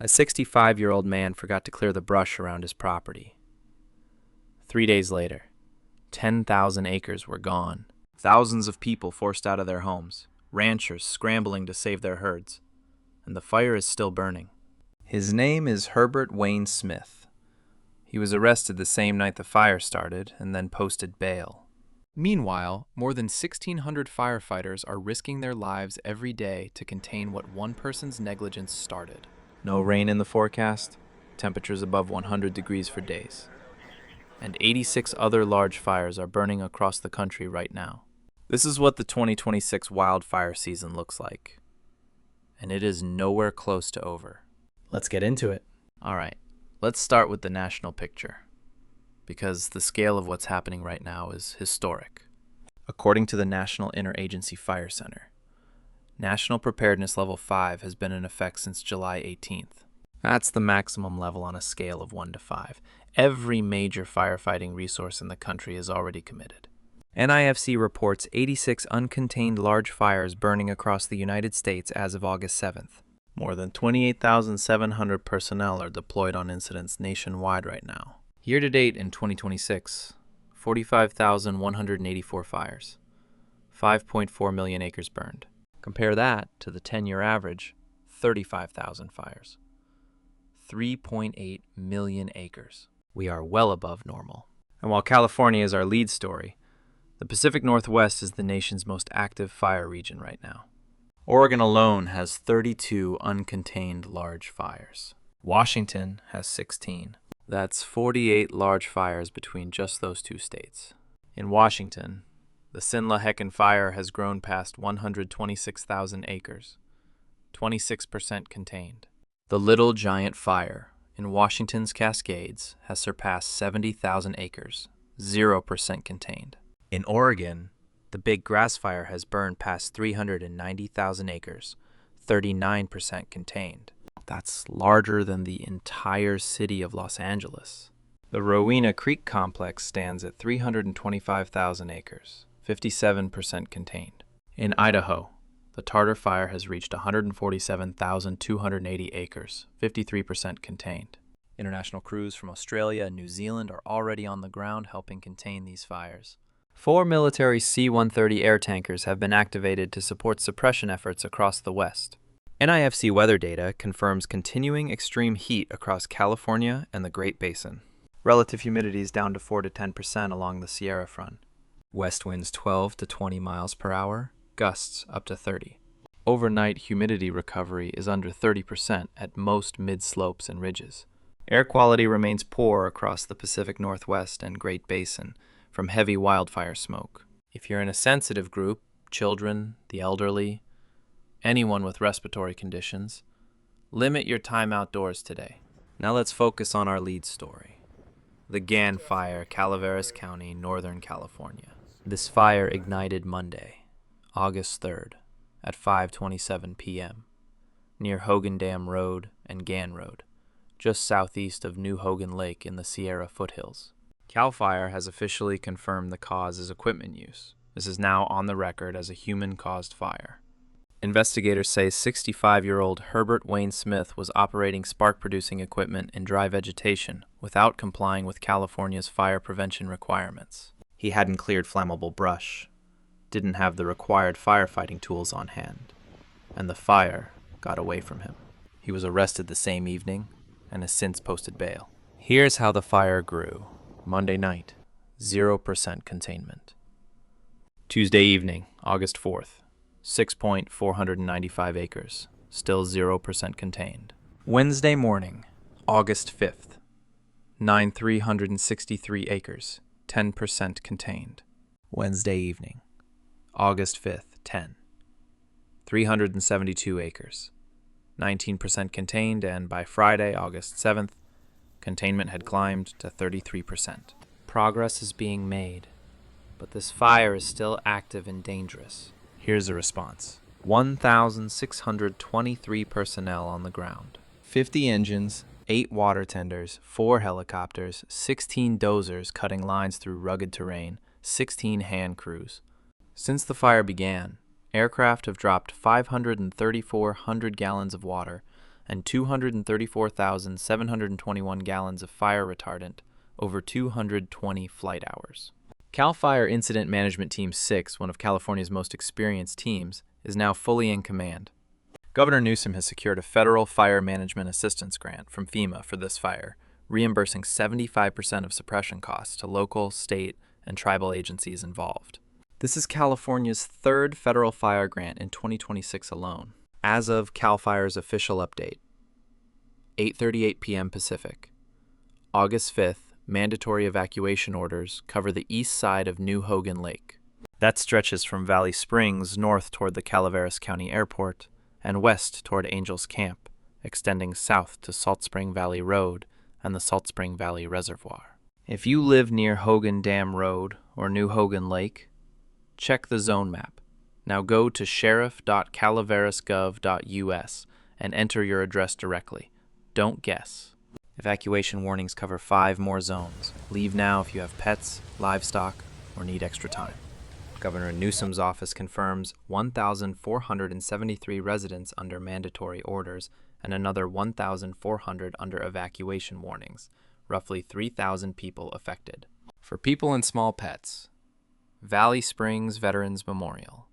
A 65-year-old man forgot to clear the brush around his property. 3 days later, 10,000 acres were gone. Thousands of people forced out of their homes, ranchers scrambling to save their herds, and the fire is still burning. His name is Herbert Wayne Smith. He was arrested the same night the fire started and then posted bail. Meanwhile, more than 1,600 firefighters are risking their lives every day to contain what one person's negligence started. No rain in the forecast, temperatures above 100 degrees for days. And 86 other large fires are burning across the country right now. This is what the 2026 wildfire season looks like. And it is nowhere close to over. Let's get into it. All right, let's start with the national picture, because the scale of what's happening right now is historic. According to the National Interagency Fire Center, National Preparedness Level 5 has been in effect since July 18th. That's the maximum level on a scale of 1 to 5. Every major firefighting resource in the country is already committed. NIFC reports 86 uncontained large fires burning across the United States as of August 7th. More than 28,700 personnel are deployed on incidents nationwide right now. Year to date in 2026, 45,184 fires, 5.4 million acres burned. Compare that to the 10-year average, 35,000 fires, 3.8 million acres. We are well above normal. And while California is our lead story, the Pacific Northwest is the nation's most active fire region right now. Oregon alone has 32 uncontained large fires. Washington has 16. That's 48 large fires between just those two states. In Washington, the Gann Fire has grown past 126,000 acres, 26% contained. The Little Giant Fire in Washington's Cascades has surpassed 70,000 acres, 0% contained. In Oregon, the Big Grass Fire has burned past 390,000 acres, 39% contained. That's larger than the entire city of Los Angeles. The Rowena Creek Complex stands at 325,000 acres, 57% contained. In Idaho, the Tartar Fire has reached 147,280 acres, 53% contained. International crews from Australia and New Zealand are already on the ground helping contain these fires. 4 military C-130 air tankers have been activated to support suppression efforts across the West. NIFC weather data confirms continuing extreme heat across California and the Great Basin. Relative humidity is down to 4 to 10% along the Sierra front. West winds 12 to 20 miles per hour, gusts up to 30. Overnight humidity recovery is under 30% at most mid-slopes and ridges. Air quality remains poor across the Pacific Northwest and Great Basin from heavy wildfire smoke. If you're in a sensitive group, children, the elderly, anyone with respiratory conditions, limit your time outdoors today. Now let's focus on our lead story. The Gann Fire, Calaveras County, Northern California. This fire ignited Monday, August 3rd, at 5:27 p.m., near Hogan Dam Road and Gann Road, just southeast of New Hogan Lake in the Sierra foothills. Cal Fire has officially confirmed the cause as equipment use. This is now on the record as a human-caused fire. Investigators say 65-year-old Herbert Wayne Smith was operating spark-producing equipment in dry vegetation without complying with California's fire prevention requirements. He hadn't cleared flammable brush, didn't have the required firefighting tools on hand, and the fire got away from him. He was arrested the same evening and has since posted bail. Here's how the fire grew. Monday night, 0% containment. Tuesday evening, August 4th, 6.495 acres, still 0% contained. Wednesday morning, August 5th, 9,363 acres, 10% contained. Wednesday evening, August 5th, 372 acres, 19% contained, and by Friday, August 7th, containment had climbed to 33%. Progress is being made, but this fire is still active and dangerous. Here's a response. 1,623 personnel on the ground. 50 engines, 8 water tenders, 4 helicopters, 16 dozers cutting lines through rugged terrain, 16 hand crews. Since the fire began, aircraft have dropped 5,340 gallons of water and 234,721 gallons of fire retardant over 220 flight hours. CAL FIRE Incident Management Team 6, one of California's most experienced teams, is now fully in command. Governor Newsom has secured a federal fire management assistance grant from FEMA for this fire, reimbursing 75% of suppression costs to local, state, and tribal agencies involved. This is California's third federal fire grant in 2026 alone. As of CAL FIRE's official update, 8:38 p.m. Pacific, August 5th, mandatory evacuation orders cover the east side of New Hogan Lake. That stretches from Valley Springs north toward the Calaveras County Airport and west toward Angels Camp, extending south to Salt Spring Valley Road and the Salt Spring Valley Reservoir. If you live near Hogan Dam Road or New Hogan Lake, check the zone map. Now go to sheriff.calaverasgov.us and enter your address directly. Don't guess. Evacuation warnings cover 5 more zones. Leave now if you have pets, livestock, or need extra time. Governor Newsom's office confirms 1,473 residents under mandatory orders and another 1,400 under evacuation warnings, roughly 3,000 people affected. For people and small pets, Valley Springs Veterans Memorial,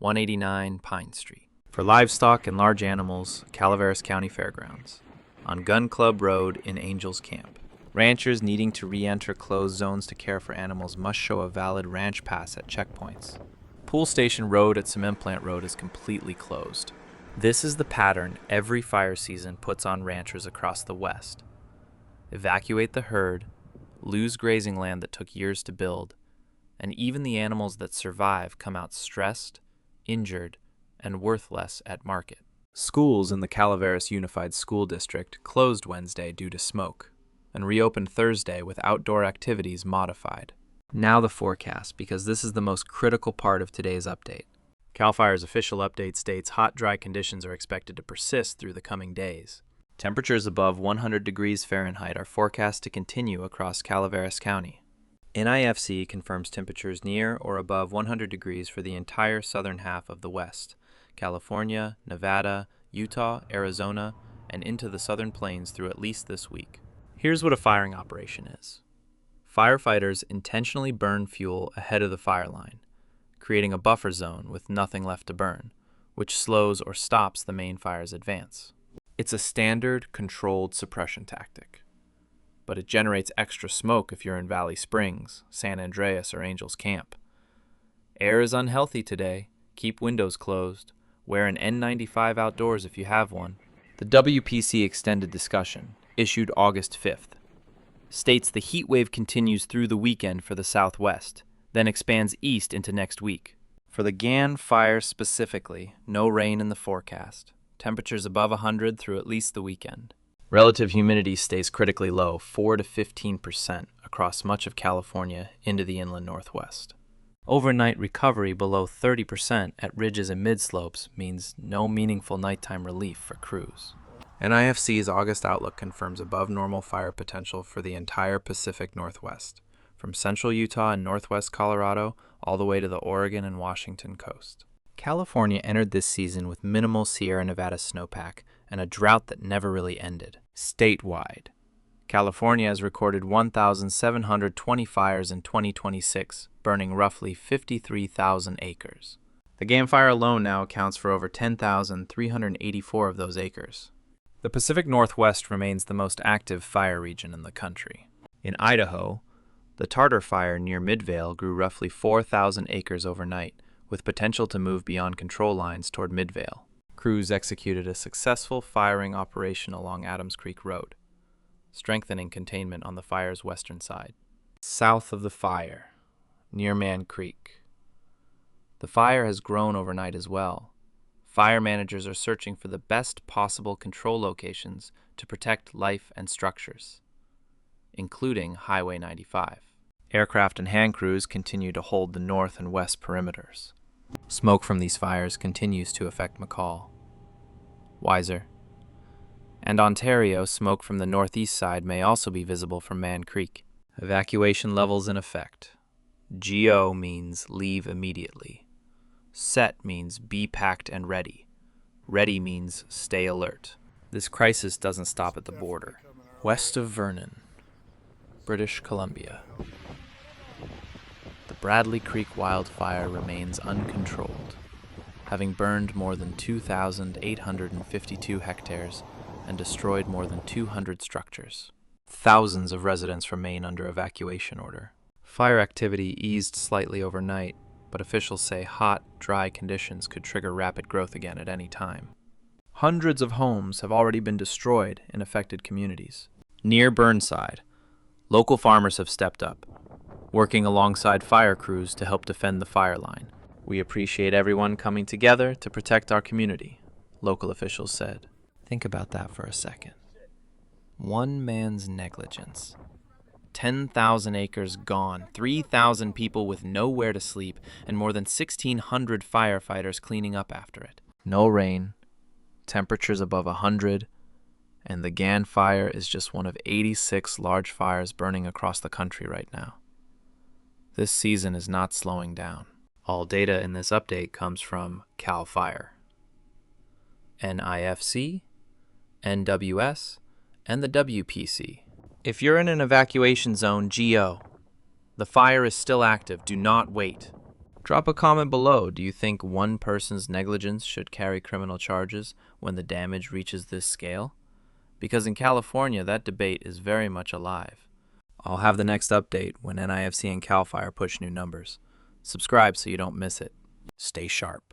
189 Pine Street. For livestock and large animals, Calaveras County Fairgrounds. On Gun Club Road in Angels Camp. Ranchers needing to re-enter closed zones to care for animals must show a valid ranch pass at checkpoints. Pool Station Road at Cement Plant Road is completely closed. This is the pattern every fire season puts on ranchers across the West. Evacuate the herd, lose grazing land that took years to build, and even the animals that survive come out stressed, injured, and worth less at market. Schools in the Calaveras Unified School District closed Wednesday due to smoke, and reopened Thursday with outdoor activities modified. Now the forecast, because this is the most critical part of today's update. CAL FIRE's official update states hot, dry conditions are expected to persist through the coming days. Temperatures above 100 degrees Fahrenheit are forecast to continue across Calaveras County. NIFC confirms temperatures near or above 100 degrees for the entire southern half of the West, California, Nevada, Utah, Arizona, and into the southern plains through at least this week. Here's what a firing operation is. Firefighters intentionally burn fuel ahead of the fire line, creating a buffer zone with nothing left to burn, which slows or stops the main fire's advance. It's a standard, controlled suppression tactic, but it generates extra smoke if you're in Valley Springs, San Andreas, or Angels Camp. Air is unhealthy today. Keep windows closed. Wear an N95 outdoors if you have one. The WPC Extended Discussion, issued August 5th, states the heat wave continues through the weekend for the Southwest, then expands east into next week. For the Gann Fire specifically, no rain in the forecast. Temperatures above 100 through at least the weekend. Relative humidity stays critically low, 4 to 15% across much of California into the inland Northwest. Overnight recovery below 30% at ridges and midslopes means no meaningful nighttime relief for crews. NIFC's August outlook confirms above normal fire potential for the entire Pacific Northwest, from central Utah and northwest Colorado all the way to the Oregon and Washington coast. California entered this season with minimal Sierra Nevada snowpack and a drought that never really ended. Statewide, California has recorded 1,720 fires in 2026, burning roughly 53,000 acres. The Gann Fire alone now accounts for over 10,384 of those acres. The Pacific Northwest remains the most active fire region in the country. In Idaho, the Tartar Fire near Midvale grew roughly 4,000 acres overnight, with potential to move beyond control lines toward Midvale. Crews executed a successful firing operation along Adams Creek Road, strengthening containment on the fire's western side. South of the fire, near Man Creek. The fire has grown overnight as well. Fire managers are searching for the best possible control locations to protect life and structures, including Highway 95. Aircraft and hand crews continue to hold the north and west perimeters. Smoke from these fires continues to affect McCall, Weiser, and Ontario. Smoke from the northeast side may also be visible from Man Creek. Evacuation levels in effect. GO means leave immediately. Set means be packed and ready. Ready means stay alert. This crisis doesn't stop at the border. West of Vernon, British Columbia. The Bradley Creek wildfire remains uncontrolled, having burned more than 2,852 hectares and destroyed more than 200 structures. Thousands of residents remain under evacuation order. Fire activity eased slightly overnight, but officials say hot, dry conditions could trigger rapid growth again at any time. Hundreds of homes have already been destroyed in affected communities. Near Burnside, local farmers have stepped up, working alongside fire crews to help defend the fire line. We appreciate everyone coming together to protect our community, local officials said. Think about that for a second. One man's negligence. 10,000 acres gone, 3,000 people with nowhere to sleep, and more than 1,600 firefighters cleaning up after it. No rain, temperatures above 100, and the Gann Fire is just one of 86 large fires burning across the country right now. This season is not slowing down. All data in this update comes from CAL FIRE, NIFC, NWS, and the WPC. If you're in an evacuation zone, GO. The fire is still active. Do not wait. Drop a comment below. Do you think one person's negligence should carry criminal charges when the damage reaches this scale? Because in California, that debate is very much alive. I'll have the next update when NIFC and CAL FIRE push new numbers. Subscribe so you don't miss it. Stay sharp.